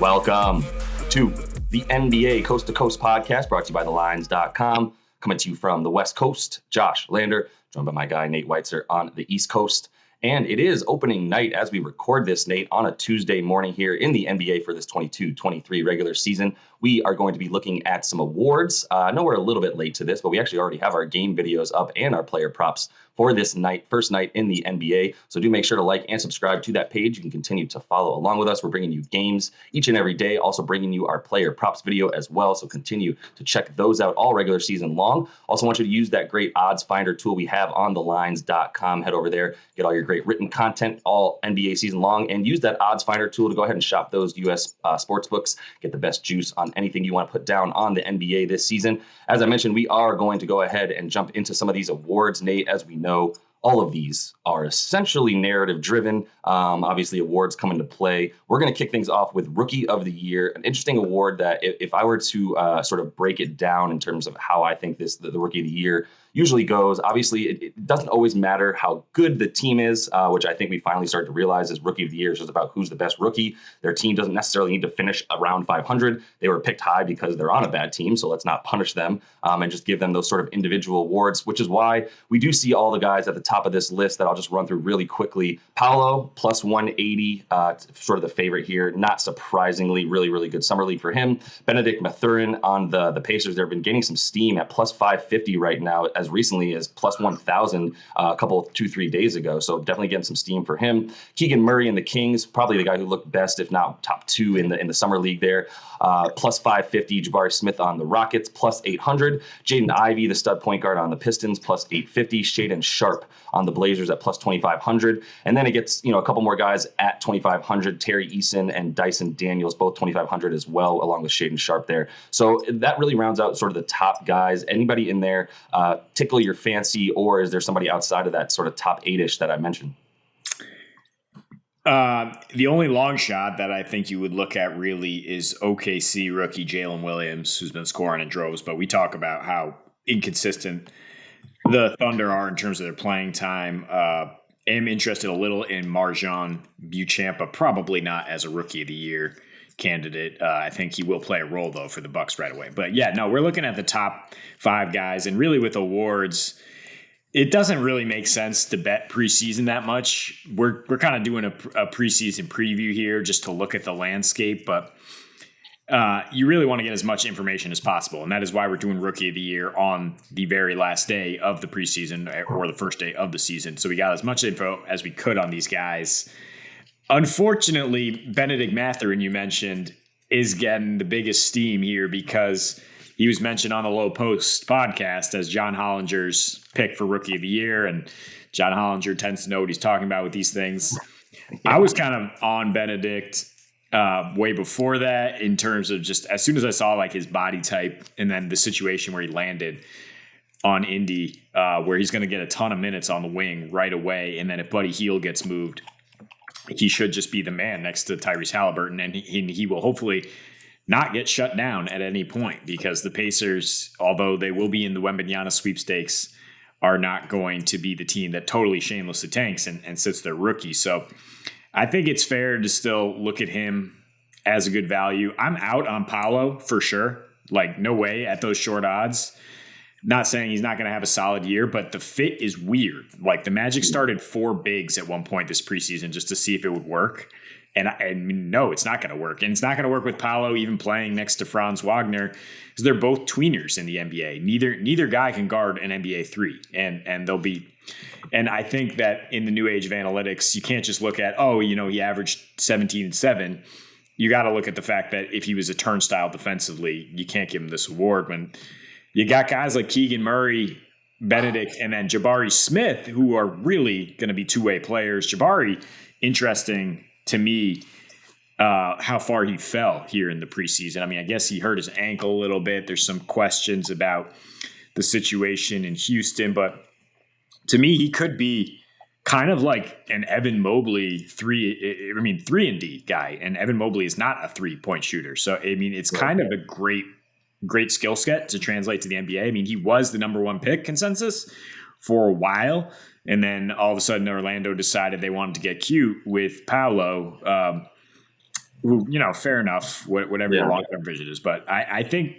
Welcome to the NBA Coast to Coast podcast brought to you by thelines.com. Coming to you from the West Coast, Josh Lander, joined by my guy Nate Weitzer on the East Coast. And it is opening night as we record this, Nate, on a Tuesday morning here in the NBA for this 22-23 regular season. We are going to be looking at some awards. I know we're a little bit late to this, but we actually already have our game videos up and our player props for this first night in the NBA. So do make sure to like and subscribe to that page. You can continue to follow along with us. We're bringing you games each and every day, also bringing you our player props video as well. So continue to check those out all regular season long. Also want you to use that great odds finder tool we have on thelines.com. Head over there, get all your great written content all NBA season long, and use that odds finder tool to go ahead and shop those US sports books. Get the best juice on anything you want to put down on the NBA this season. As I mentioned, we are going to go ahead and jump into some of these awards, Nate. As we know, all of these are essentially narrative driven. Obviously, awards come into play. We're going to kick things off with Rookie of the Year, an interesting award that if I were to sort of break it down in terms of how I think the Rookie of the Year usually goes, obviously, it doesn't always matter how good the team is, which I think we finally started to realize is Rookie of the Year is just about who's the best rookie. Their team doesn't necessarily need to finish around 500. They were picked high because they're on a bad team, so let's not punish them and just give them those sort of individual awards, which is why we do see all the guys at the top of this list that I'll just run through really quickly. Paolo, plus 180, sort of the favorite here. Not surprisingly, really, really good summer league for him. Benedict Mathurin on the Pacers, they've been gaining some steam at plus 550 right now, as recently as plus 1,000 a couple, 2-3 days ago. So definitely getting some steam for him. Keegan Murray and the Kings, probably the guy who looked best, if not top two in the summer league there. Plus 550. Jabari Smith on the Rockets, plus 800. Jaden Ivey, the stud point guard on the Pistons, plus 850. Shaedon Sharpe on the Blazers at plus 2,500. And then it gets, a couple more guys at 2,500. Terry Eason and Dyson Daniels, both 2,500 as well, along with Shaedon Sharpe there. So that really rounds out sort of the top guys. Anybody in there tickle your fancy, or is there somebody outside of that sort of top 8-ish that I mentioned? The only long shot that I think you would look at really is OKC rookie Jalen Williams, who's been scoring in droves. But we talk about how inconsistent the Thunder are in terms of their playing time. Am interested a little in Marjan Beauchamp, but probably not as a Rookie of the Year candidate. I think he will play a role, though, for the Bucks right away. But, yeah, no, we're looking at the top 5 guys. And really with awards, it doesn't really make sense to bet preseason that much. We're kind of doing a preseason preview here just to look at the landscape. But you really want to get as much information as possible. And that is why we're doing Rookie of the Year on the very last day of the preseason or the first day of the season. So we got as much info as we could on these guys. Unfortunately, Benedict Mathurin, you mentioned, is getting the biggest steam here because he was mentioned on the Low Post podcast as John Hollinger's pick for Rookie of the Year. And John Hollinger tends to know what he's talking about with these things. I was kind of on Benedict way before that in terms of just as soon as I saw like his body type and then the situation where he landed on Indy, where he's going to get a ton of minutes on the wing right away. And then if Buddy Hield gets moved, he should just be the man next to Tyrese Halliburton. And he will hopefully not get shut down at any point because the Pacers, although they will be in the Wembanyama sweepstakes, are not going to be the team that totally shamelessly tanks and sits their rookie. So I think it's fair to still look at him as a good value. I'm out on Paolo for sure. Like, no way at those short odds. Not saying he's not going to have a solid year, but the fit is weird. Like, the Magic started 4 bigs at one point this preseason just to see if it would work. And no, it's not going to work. And it's not going to work with Paolo even playing next to Franz Wagner because they're both tweeners in the NBA. Neither guy can guard an NBA 3. And they'll be... And I think that in the new age of analytics, you can't just look at, he averaged 17 and 7. You got to look at the fact that if he was a turnstile defensively, you can't give him this award when you got guys like Keegan Murray, Benedict, and then Jabari Smith, who are really going to be two-way players. Jabari, interesting to me, how far he fell here in the preseason. I mean, I guess he hurt his ankle a little bit. There's some questions about the situation in Houston, but to me, he could be kind of like an Evan Mobley 3 and D guy. And Evan Mobley is not a 3-point shooter. So, I mean, it's kind of a great skill set to translate to the NBA. I mean, he was the number 1 pick consensus for a while. And then all of a sudden Orlando decided they wanted to get cute with Paolo. who, fair enough, whatever your long-term vision is. But I think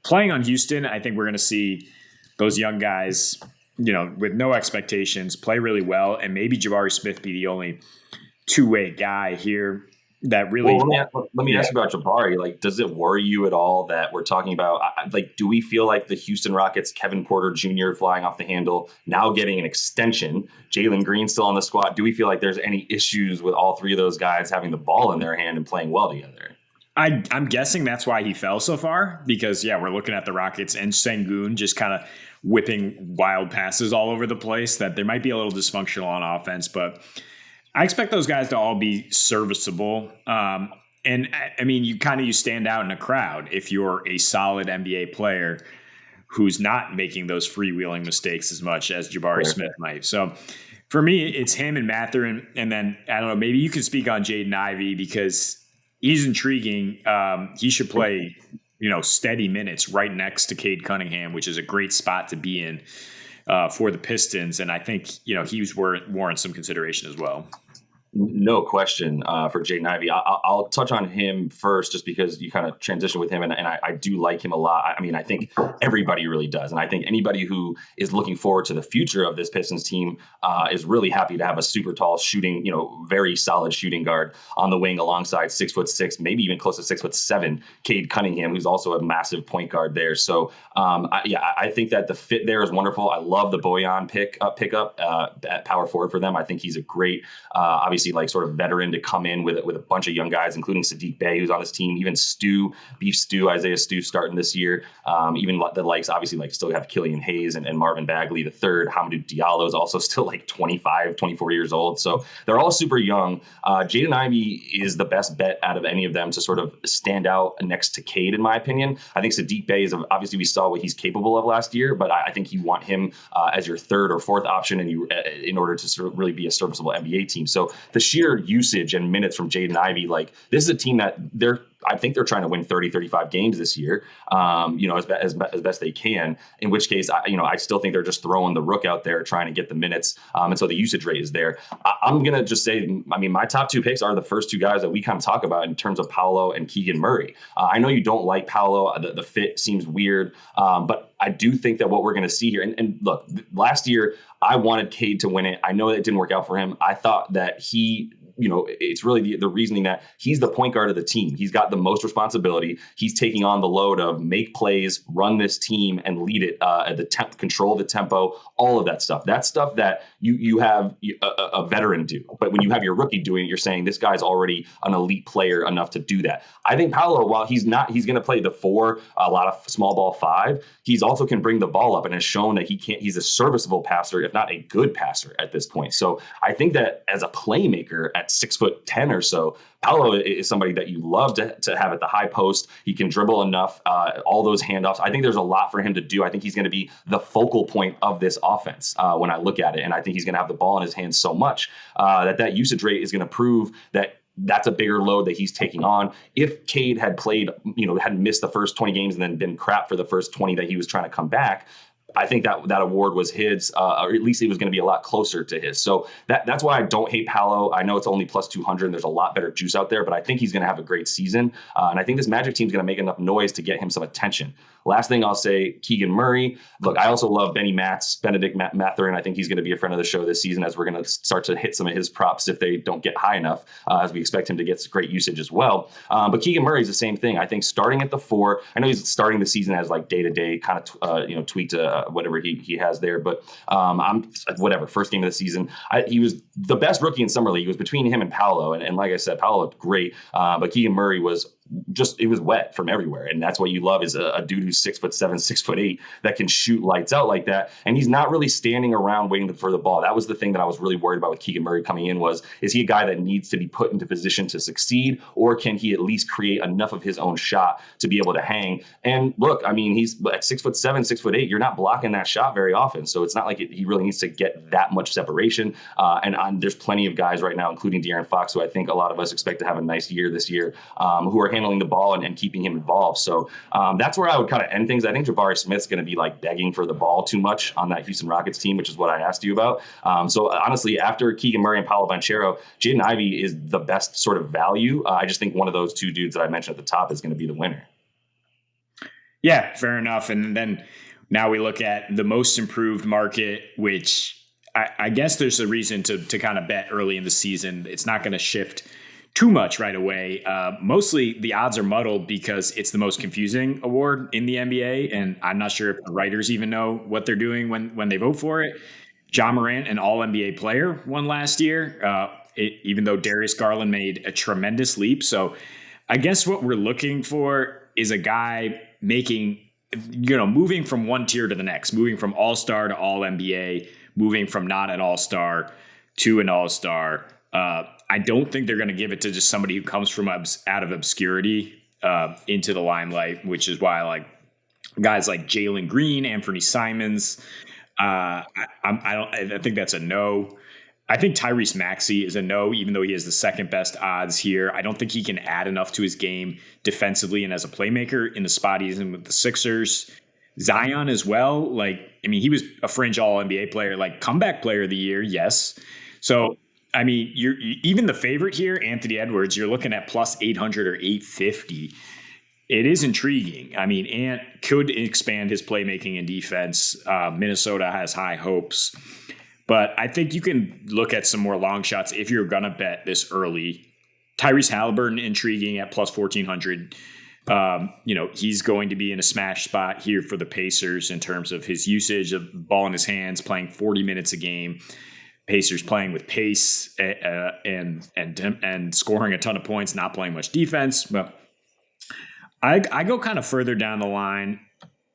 playing on Houston, I think we're going to see those young guys, with no expectations, play really well, and maybe Jabari Smith be the only two-way guy here that really. Well, let me ask you about Jabari. Like, does it worry you at all that we're talking about? Like, do we feel like the Houston Rockets, Kevin Porter Jr. flying off the handle, now getting an extension, Jalen Green still on the squad? Do we feel like there's any issues with all three of those guys having the ball in their hand and playing well together? I'm guessing that's why he fell so far, because we're looking at the Rockets and Sengun just kind of whipping wild passes all over the place, that there might be a little dysfunctional on offense, but I expect those guys to all be serviceable. And I mean, you stand out in a crowd if you're a solid NBA player who's not making those freewheeling mistakes as much as Jabari Smith might. So for me, it's him and Mathurin. And then, I don't know, maybe you can speak on Jaden Ivey, because he's intriguing. He should play, steady minutes right next to Cade Cunningham, which is a great spot to be in for the Pistons. And I think, he's warrants some consideration as well. No question for Jaden Ivey. I'll touch on him first just because you kind of transition with him, and I do like him a lot. I mean, I think everybody really does. And I think anybody who is looking forward to the future of this Pistons team is really happy to have a super tall shooting, very solid shooting guard on the wing alongside 6'6", maybe even close to 6'7", Cade Cunningham, who's also a massive point guard there. So I think that the fit there is wonderful. I love the Bojan pickup at power forward for them. I think he's a great, obviously, like sort of veteran to come in with a bunch of young guys, including Sadiq Bey, who's on this team, even Beef Stew, Isaiah Stew starting this year. Even the likes, obviously, like still have Killian Hayes and Marvin Bagley the third. Hamidou Diallo is also still like 25, 24 years old. So they're all super young. Jaden Ivey is the best bet out of any of them to sort of stand out next to Cade, in my opinion. I think Sadiq Bey is obviously, we saw what he's capable of last year, but I think you want him as your third or fourth option, and in order to sort of really be a serviceable NBA team. So the sheer usage and minutes from Jaden Ivey, like, this is a team that I think they're trying to win 30, 35 games this year, as best they can, in which case, I still think they're just throwing the rook out there trying to get the minutes. And so the usage rate is there. I'm going to just say, my top two picks are the first two guys that we kind of talk about in terms of Paolo and Keegan Murray. I know you don't like Paolo. The fit seems weird, but I do think that what we're going to see here, and look, last year, I wanted Cade to win it. I know that it didn't work out for him. I thought that it's really the reasoning that he's the point guard of the team. He's got the most responsibility. He's taking on the load of make plays, run this team, and lead it at control the tempo, all of that stuff. That's stuff that you have a veteran do. But when you have your rookie doing it, you're saying this guy's already an elite player enough to do that. I think Paolo, while he's going to play the 4, a lot of small ball 5, he's also can bring the ball up and has shown that he's a serviceable passer, if not a good passer at this point. So I think that as a playmaker at 6'10" or so, Paolo is somebody that you love to have at the high post. He can dribble enough, all those handoffs. I think there's a lot for him to do. I think he's going to be the focal point of this offense when I look at it. And I think he's going to have the ball in his hands so much that usage rate is going to prove that that's a bigger load that he's taking on. If Cade had played, hadn't missed the first 20 games and then been crap for the first 20 that he was trying to come back, I think that award was his, or at least it was going to be a lot closer to his. So that's why I don't hate Paolo. I know it's only plus 200 and there's a lot better juice out there, but I think he's going to have a great season. And I think this Magic team is going to make enough noise to get him some attention. Last thing I'll say, Keegan Murray. Look, I also love Benedict Mathurin. I think he's going to be a friend of the show this season as we're going to start to hit some of his props if they don't get high enough, as we expect him to get great usage as well. But Keegan Murray is the same thing. I think starting at the 4, I know he's starting the season as like day-to-day kind of, tweaked whatever he has there. But first game of the season, he was the best rookie in Summer League. It was between him and Paolo. And like I said, Paolo looked great. But Keegan Murray was it was wet from everywhere. And that's what you love is a dude who's 6'7", 6'8" that can shoot lights out like that. And he's not really standing around waiting for the ball. That was the thing that I was really worried about with Keegan Murray coming in is he a guy that needs to be put into position to succeed, or can he at least create enough of his own shot to be able to hang? And look, he's at 6'7", 6'8". You're not blocking that shot very often. So it's not like he really needs to get that much separation. And there's plenty of guys right now, including De'Aaron Fox, who I think a lot of us expect to have a nice year this year, who are handling the ball and keeping him involved. So that's where I would kind of end things. I think Jabari Smith's going to be like begging for the ball too much on that Houston Rockets team, which is what I asked you about. So honestly, after Keegan Murray and Paolo Banchero, Jaden Ivey is the best sort of value. I just think one of those two dudes that I mentioned at the top is going to be the winner. Yeah, fair enough. And then now we look at the most improved market, which I guess there's a reason to kind of bet early in the season. It's not going to shift too much right away. Mostly the odds are muddled because it's the most confusing award in the NBA. And I'm not sure if the writers even know what they're doing when they vote for it. Ja Morant, an all-NBA player, won last year, even though Darius Garland made a tremendous leap. So I guess what we're looking for is a guy moving from one tier to the next, moving from all-star to all-NBA, moving from not an all-star to an all-star. I don't think they're going to give it to just somebody who comes from out of obscurity into the limelight, which is why I like guys like Jalen Green, Anthony Simons. I think that's a no. I think Tyrese Maxey is a no, even though he has the second best odds here. I don't think he can add enough to his game defensively and as a playmaker in the spot he's in with the Sixers. Zion as well. He was a fringe all-NBA player, comeback player of the year. Yes. So, you're even the favorite here, Anthony Edwards, you're looking at plus 800 or 850. It is intriguing. Ant could expand his playmaking and defense. Minnesota has high hopes. But I think you can look at some more long shots if you're going to bet this early. Tyrese Halliburton, intriguing at plus 1,400. He's going to be in a smash spot here for the Pacers in terms of his usage of ball in his hands, playing 40 minutes a game. Pacers playing with pace and scoring a ton of points, not playing much defense. But I go kind of further down the line.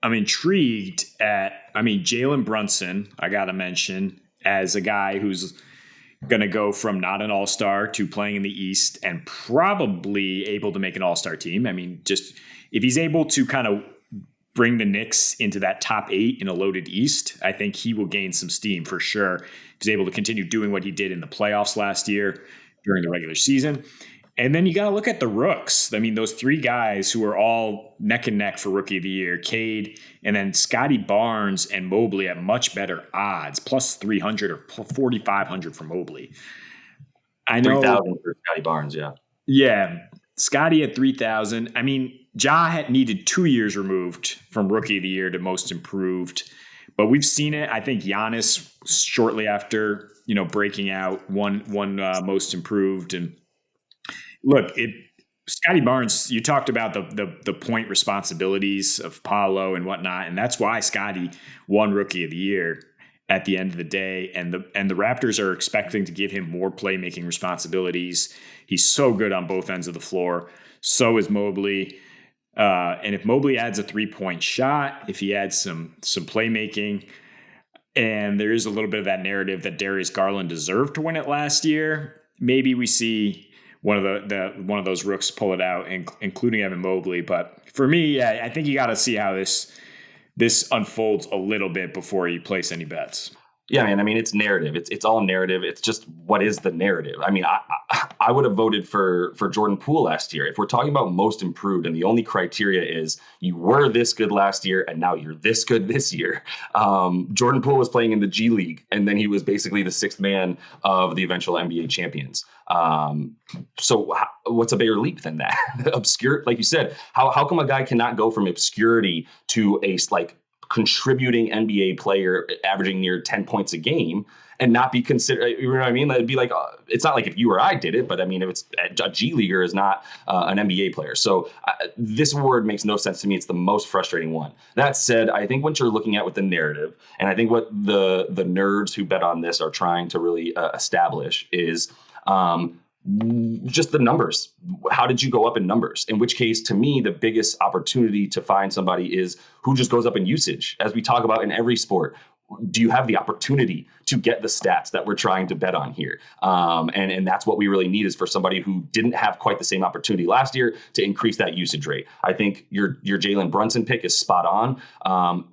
I'm intrigued at, Jalen Brunson, I got to mention, as a guy who's going to go from not an all-star to playing in the East and probably able to make an all-star team. Just if he's able to kind of bring the Knicks into that top 8 in a loaded East, I think he will gain some steam for sure. He's able to continue doing what he did in the playoffs last year during the regular season. And then you got to look at the rooks. Those three guys who are all neck and neck for Rookie of the Year, Cade, and then Scotty Barnes and Mobley at much better odds, plus 300 or 4,500 for Mobley. I know 3,000 for Scotty Barnes, yeah. Yeah, Scotty at 3,000. Ja had needed 2 years removed from Rookie of the Year to most improved, but we've seen it. I think Giannis shortly after, breaking out, won most improved. And look, Scotty Barnes, you talked about the point responsibilities of Paolo and whatnot, and that's why Scotty won Rookie of the Year at the end of the day. And the Raptors are expecting to give him more playmaking responsibilities. He's so good on both ends of the floor. So is Mobley. And if Mobley adds a 3-point shot, if he adds some playmaking, and there is a little bit of that narrative that Darius Garland deserved to win it last year, maybe we see one of those rooks pull it out, including Evan Mobley. But for me, I think you got to see how this unfolds a little bit before you place any bets. Yeah, man. It's narrative. It's all narrative. It's just what is the narrative? I would have voted for Jordan Poole last year. If we're talking about most improved, and the only criteria is you were this good last year and now you're this good this year. Jordan Poole was playing in the G League, and then he was basically the sixth man of the eventual NBA champions. So what's a bigger leap than that? Obscure, like you said. How come a guy cannot go from obscurity to a contributing NBA player averaging near 10 points a game and not be considered, you know what I mean? It'd be like, it's not like if you or I did it, but if it's a G leaguer is not an NBA player. So this award makes no sense to me. It's the most frustrating one. That said, I think what you're looking at with the narrative, and I think what the nerds who bet on this are trying to really establish is, just the numbers. How did you go up in numbers? In which case, to me, the biggest opportunity to find somebody is who just goes up in usage. As we talk about in every sport, do you have the opportunity to get the stats that we're trying to bet on here? And that's what we really need, is for somebody who didn't have quite the same opportunity last year to increase that usage rate. I think your Jalen Brunson pick is spot on.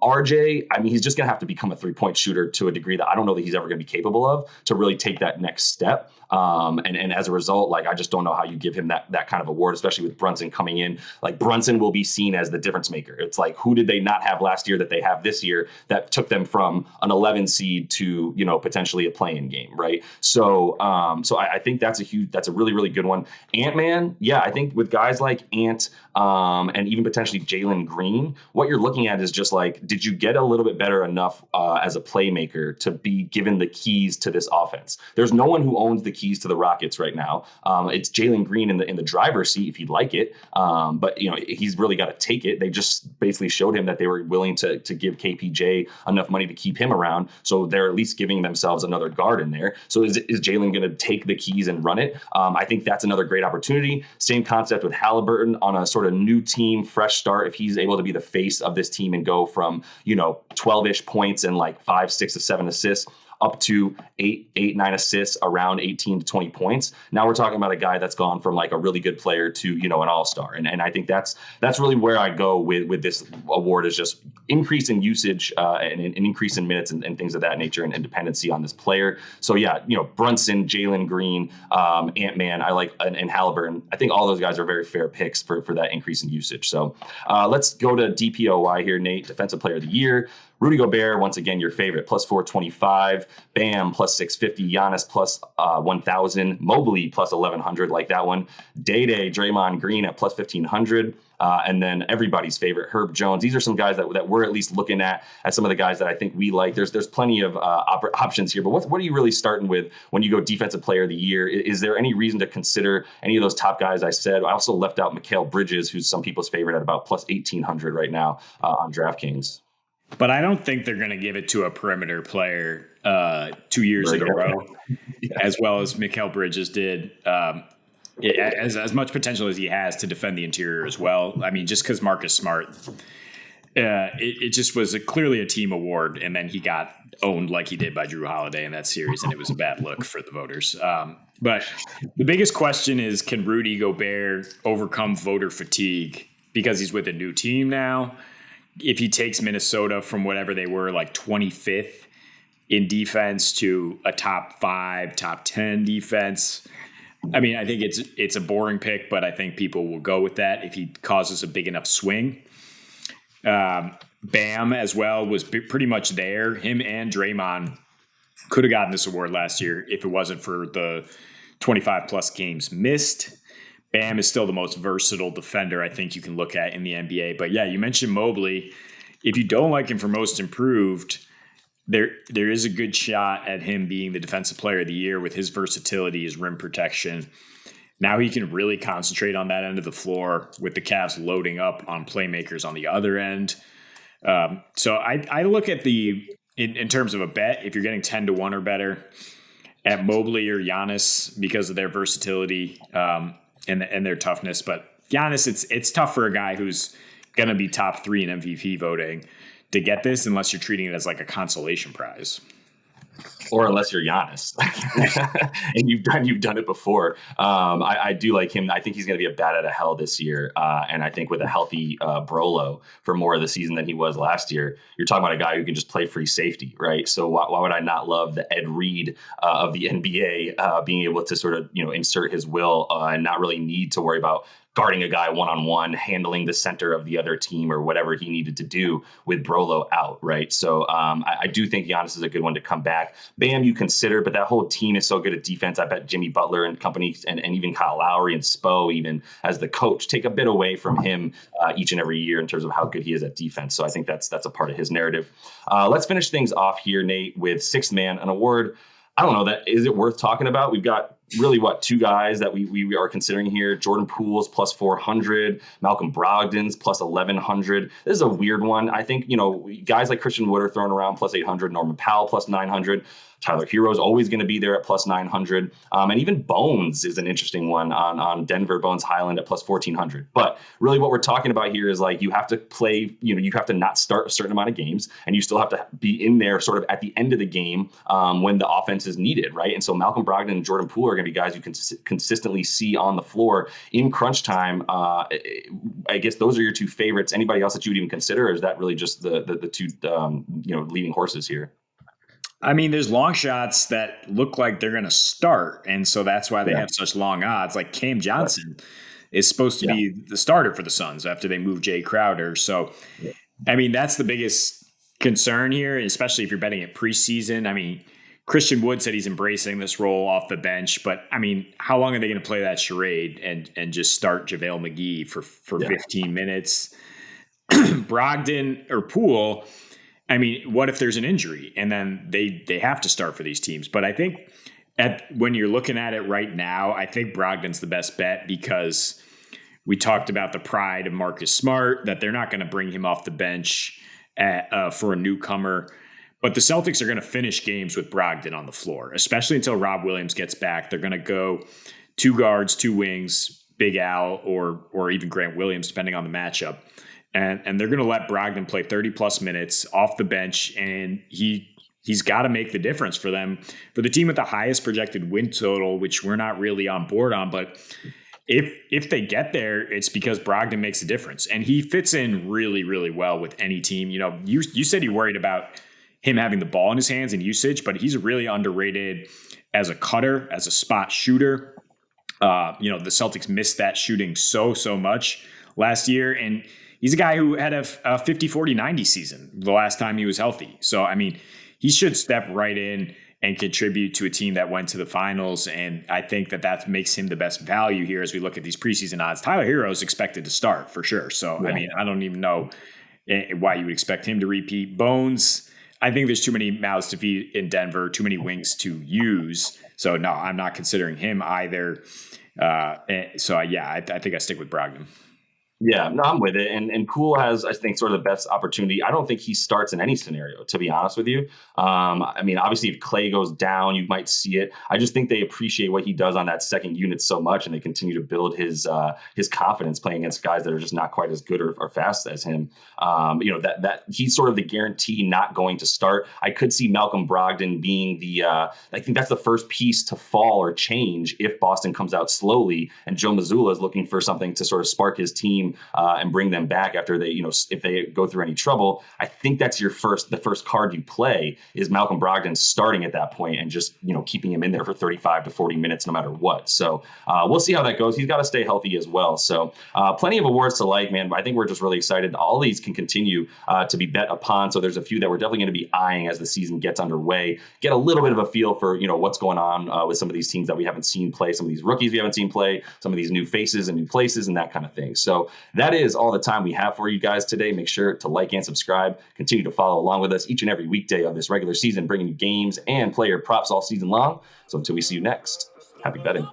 RJ, I mean, he's just going to have to become a 3-point shooter to a degree that I don't know that he's ever going to be capable of to really take that next step. And as a result, like, I just don't know how you give him that kind of award, especially with Brunson coming in. Like, Brunson will be seen as the difference maker. It's like, who did they not have last year that they have this year that took them from an 11 seed to, potentially a play-in game, right? So I think that's a really, really good one. Ant-Man, yeah, I think with guys like Ant, and even potentially Jalen Green, what you're looking at is just like, did you get a little bit better enough as a playmaker to be given the keys to this offense? There's no one who owns the keys to the Rockets right now. It's Jalen Green in the driver's seat if he'd like it, but he's really got to take it. They just basically showed him that they were willing to give KPJ enough money to keep him around, so they're at least giving themselves another guard in there. So is Jalen going to take the keys and run it? I think that's another great opportunity. Same concept with Halliburton on a sort of new team, fresh start. If he's able to be the face of this team and go from 12-ish points and like 5, 6 or 7 assists up to 8, 9 assists, around 18 to 20 points. Now we're talking about a guy that's gone from like a really good player to, an all-star. And I think that's really where I go with this award, is just increase in usage and an increase in minutes and things of that nature, and dependency on this player. So yeah, Brunson, Jalen Green, Ant-Man, I like, and Halliburton. I think all those guys are very fair picks for that increase in usage. So let's go to DPOY here, Nate, Defensive Player of the Year. Rudy Gobert, once again, your favorite, plus 425. Bam, plus 650. Giannis, plus 1,000. Mobley, plus 1,100, like that one. Day-Day, Draymond Green at plus 1,500. And then everybody's favorite, Herb Jones. These are some guys that we're at least looking at as some of the guys that I think we like. There's plenty of options here, but what are you really starting with when you go Defensive Player of the Year? Is there any reason to consider any of those top guys I said? I also left out Mikal Bridges, who's some people's favorite at about plus 1,800 right now on DraftKings. But I don't think they're going to give it to a perimeter player 2 years in a row, as well as Mikal Bridges did. As much potential as he has to defend the interior as well. I mean, just because Marcus Smart, it just was clearly a team award, and then he got owned like he did by Drew Holiday in that series, and it was a bad look for the voters. But the biggest question is, can Rudy Gobert overcome voter fatigue because he's with a new team now? If he takes Minnesota from whatever they were, like 25th in defense, to a top 5, top 10 defense, I mean, I think it's a boring pick, but I think people will go with that if he causes a big enough swing. Bam as well was pretty much there. Him and Draymond could have gotten this award last year if it wasn't for the 25 plus games missed. Bam is still the most versatile defender I think you can look at in the NBA. But yeah, you mentioned Mobley. If you don't like him for most improved, there is a good shot at him being the Defensive Player of the Year with his versatility, his rim protection. Now he can really concentrate on that end of the floor with the Cavs loading up on playmakers on the other end. So I look at in terms of a bet, if you're getting 10-1 or better, at Mobley or Giannis because of their versatility and their toughness. But Giannis, it's tough for a guy who's going to be top 3 in MVP voting to get this, unless you're treating it as like a consolation prize. Or unless you're Giannis, and you've done it before. I do like him. I think he's going to be a bat out of hell this year. And I think with a healthy Brolo for more of the season than he was last year, you're talking about a guy who can just play free safety, right? So why would I not love the Ed Reed of the NBA being able to sort of insert his will and not really need to worry about guarding a guy one-on-one, handling the center of the other team or whatever he needed to do with Brolo out, right? So I do think Giannis is a good one to come back. Bam, you consider, but that whole team is so good at defense. I bet Jimmy Butler and company and even Kyle Lowry and Spo, even as the coach, take a bit away from him each and every year in terms of how good he is at defense. So I think that's a part of his narrative. Let's finish things off here, Nate, with Sixth Man, an award. I don't know, is it worth talking about? We've got really two guys that we are considering here. Jordan Poole's plus 400, Malcolm Brogdon's plus 1100. This is a weird one. I think, guys like Christian Wood are thrown around plus 800, Norman Powell plus 900. Tyler Hero is always going to be there at plus 900. And even Bones is an interesting one on Denver, Bones Highland at plus 1400. But really what we're talking about here is like you have to play, you have to not start a certain amount of games, and you still have to be in there sort of at the end of the game when the offense is needed, right? And so Malcolm Brogdon and Jordan Poole are going to be guys you can consistently see on the floor in crunch time. I guess those are your two favorites. Anybody else that you would even consider, or is that really just the two leading horses here? I mean, there's long shots that look like they're going to start, and so that's why they have such long odds. Like Cam Johnson is supposed to be the starter for the Suns after they move Jay Crowder. So, I mean, that's the biggest concern here, especially if you're betting at preseason. I mean, Christian Wood said he's embracing this role off the bench, but I mean, how long are they going to play that charade and just start JaVale McGee for 15 minutes? Brogdon or Poole, I mean, what if there's an injury and then they have to start for these teams? But I think when you're looking at it right now, I think Brogdon's the best bet because we talked about the pride of Marcus Smart, that they're not going to bring him off the bench for a newcomer. But the Celtics are going to finish games with Brogdon on the floor, especially until Rob Williams gets back. They're going to go 2 guards, 2 wings, Big Al or even Grant Williams, depending on the matchup. And they're going to let Brogdon play 30-plus minutes off the bench, and he's got to make the difference for them. For the team with the highest projected win total, which we're not really on board on, but if they get there, it's because Brogdon makes a difference. And he fits in really, really well with any team. You said you worried about him having the ball in his hands and usage, but he's really underrated as a cutter, as a spot shooter. The Celtics missed that shooting so much last year, and he's a guy who had a 50-40-90 season the last time he was healthy. So, I mean, he should step right in and contribute to a team that went to the finals, and I think that makes him the best value here as we look at these preseason odds. Tyler Hero is expected to start for sure. So, I mean, I don't even know why you would expect him to repeat. Bones, I think there's too many mouths to feed in Denver, too many wings to use. So, no, I'm not considering him either. I think I stick with Brogdon. Yeah, no, I'm with it. And Poole has, I think, sort of the best opportunity. I don't think he starts in any scenario, to be honest with you. I mean, obviously, if Clay goes down, you might see it. I just think they appreciate what he does on that second unit so much, and they continue to build his confidence playing against guys that are just not quite as good or fast as him. That he's sort of the guarantee not going to start. I could see Malcolm Brogdon being I think that's the first piece to fall or change if Boston comes out slowly and Joe Mazzulla is looking for something to sort of spark his team and bring them back after they, if they go through any trouble. I think that's the first card you play is Malcolm Brogdon starting at that point and just, keeping him in there for 35 to 40 minutes no matter what. So we'll see how that goes. He's got to stay healthy as well. So plenty of awards to like, man. I think we're just really excited. All these can continue to be bet upon. So there's a few that we're definitely going to be eyeing as the season gets underway. Get a little bit of a feel for, what's going on with some of these teams that we haven't seen play, some of these rookies we haven't seen play, some of these new faces and new places and that kind of thing. So that is all the time we have for you guys today. Make sure to like and subscribe. Continue to follow along with us each and every weekday of this regular season, bringing you games and player props all season long. So until we see you next, happy betting.